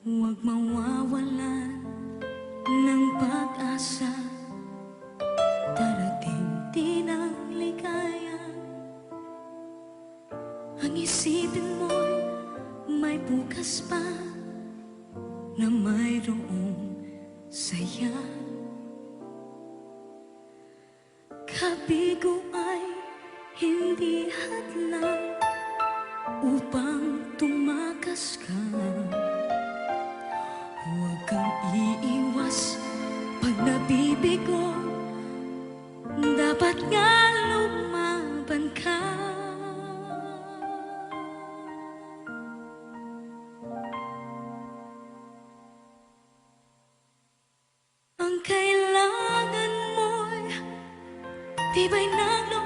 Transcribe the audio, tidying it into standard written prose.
Huwag mawawalan ng pag-asa. Darating din ang ligaya. Ang isipin mo'y may bukas pa na mayroong saya. Kabigo ay hindi hadlang upang tumakas ka. Huwag kang iiwas pag nabibigo, dapat nga lumaban ka. Ang kailangan mo'y tibay ng